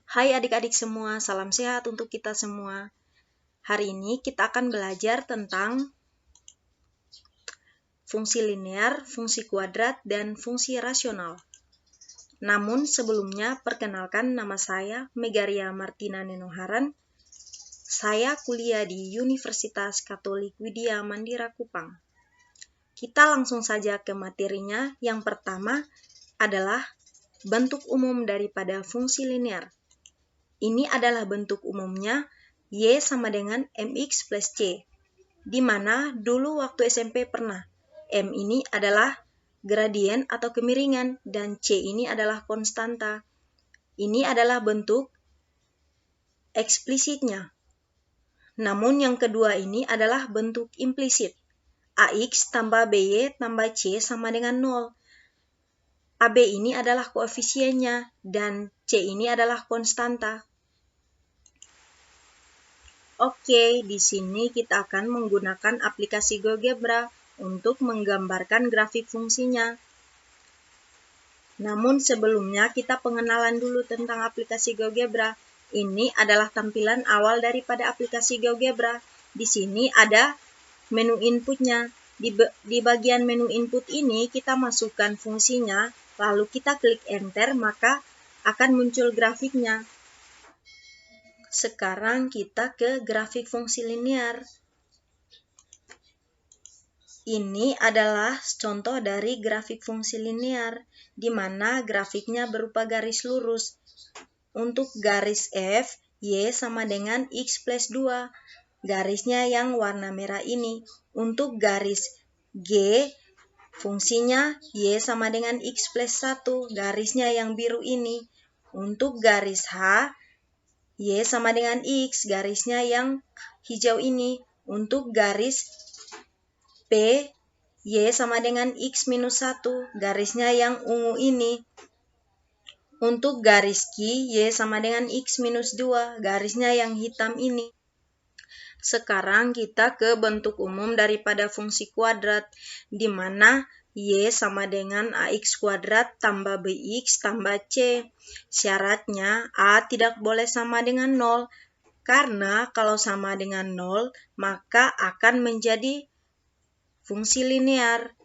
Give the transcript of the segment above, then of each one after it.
Hai adik-adik semua, salam sehat untuk kita semua. Hari ini kita akan belajar tentang fungsi linear, fungsi kuadrat, dan fungsi rasional. Namun sebelumnya, perkenalkan nama saya Megaria Martina Nenoharan. Saya kuliah di Universitas Katolik Widya Mandira Kupang. Kita langsung saja ke materinya. Yang pertama adalah bentuk umum daripada fungsi linear. Ini adalah bentuk umumnya Y sama dengan MX plus C, di mana dulu waktu SMP pernah. M ini adalah gradien atau kemiringan, dan C ini adalah konstanta. Ini adalah bentuk eksplisitnya. Namun yang kedua ini adalah bentuk implisit. AX tambah BY tambah C sama dengan 0. AB ini adalah koefisiennya, dan C ini adalah konstanta. Oke, di sini kita akan menggunakan aplikasi GeoGebra untuk menggambarkan grafik fungsinya. Namun sebelumnya kita pengenalan dulu tentang aplikasi GeoGebra. Ini adalah tampilan awal daripada aplikasi GeoGebra. Di sini ada menu inputnya. Di bagian menu input ini kita masukkan fungsinya, lalu kita klik enter, maka akan muncul grafiknya. Sekarang kita ke grafik fungsi linear. Ini adalah contoh dari grafik fungsi linear, di mana grafiknya berupa garis lurus. Untuk garis F, Y sama dengan X plus 2. Garisnya yang warna merah ini. Untuk garis G, fungsinya Y sama dengan X plus 1. Garisnya yang biru ini. Untuk garis H, Y sama dengan X, garisnya yang hijau ini. Untuk garis P, Y sama dengan X minus 1, garisnya yang ungu ini. Untuk garis Q, Y sama dengan X minus 2, garisnya yang hitam ini. Sekarang kita ke bentuk umum daripada fungsi kuadrat, di mana Y sama dengan AX kuadrat tambah BX tambah C. Syaratnya A tidak boleh sama dengan 0, karena kalau sama dengan 0, maka akan menjadi fungsi linear.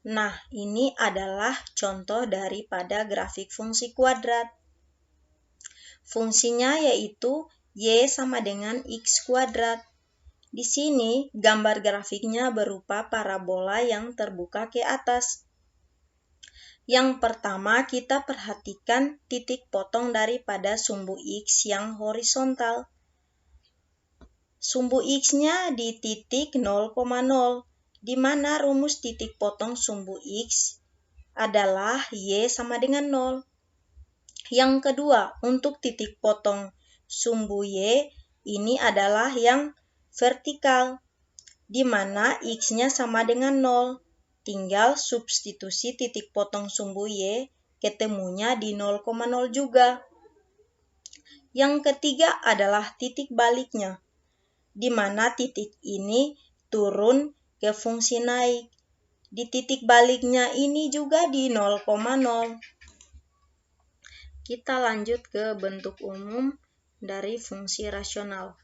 Nah, ini adalah contoh daripada grafik fungsi kuadrat. Fungsinya yaitu Y sama dengan X kuadrat. Di sini, gambar grafiknya berupa parabola yang terbuka ke atas. Yang pertama, kita perhatikan titik potong daripada sumbu X yang horizontal. Sumbu X-nya di titik 0,0, di mana rumus titik potong sumbu X adalah Y sama dengan 0. Yang kedua, untuk titik potong sumbu Y, ini adalah yang vertikal, di mana X-nya sama dengan 0. Tinggal substitusi titik potong sumbu Y, ketemunya di 0,0 juga. Yang ketiga adalah titik baliknya, di mana titik ini turun ke fungsi naik. Di titik baliknya ini juga di 0,0. Kita lanjut ke bentuk umum dari fungsi rasional.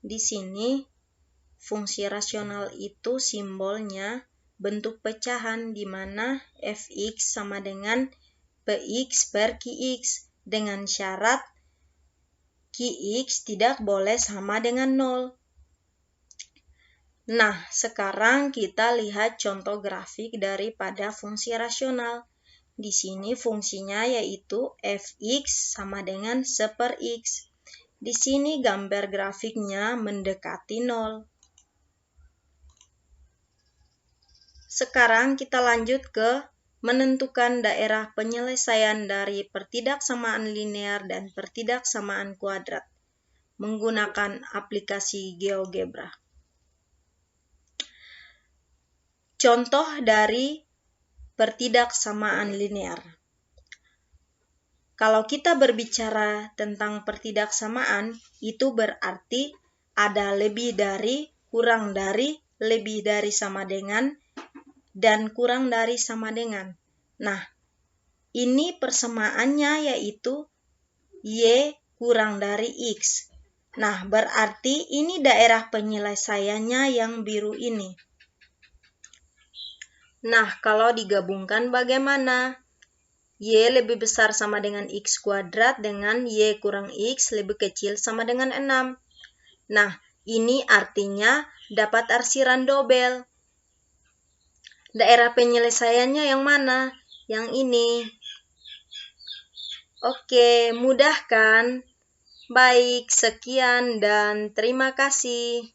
Di sini, fungsi rasional itu simbolnya bentuk pecahan, di mana Fx sama dengan Px per Qx, dengan syarat Qx tidak boleh sama dengan 0. Nah, sekarang kita lihat contoh grafik daripada fungsi rasional. Di sini fungsinya yaitu Fx sama dengan 1/x. Di sini gambar grafiknya mendekati 0. Sekarang kita lanjut ke menentukan daerah penyelesaian dari pertidaksamaan linear dan pertidaksamaan kuadrat menggunakan aplikasi GeoGebra. Contoh dari pertidaksamaan linear. Kalau kita berbicara tentang pertidaksamaan, itu berarti ada lebih dari, kurang dari, lebih dari sama dengan, dan kurang dari sama dengan. Nah, Ini persamaannya yaitu Y kurang dari X. Nah, berarti ini daerah penyelesaiannya yang biru ini. Nah, kalau digabungkan bagaimana? Y lebih besar sama dengan X kuadrat dengan Y kurang X lebih kecil sama dengan 6. Nah, ini artinya dapat arsiran dobel. Daerah penyelesaiannya yang mana? Yang ini. Oke, mudah kan? Baik, sekian dan terima kasih.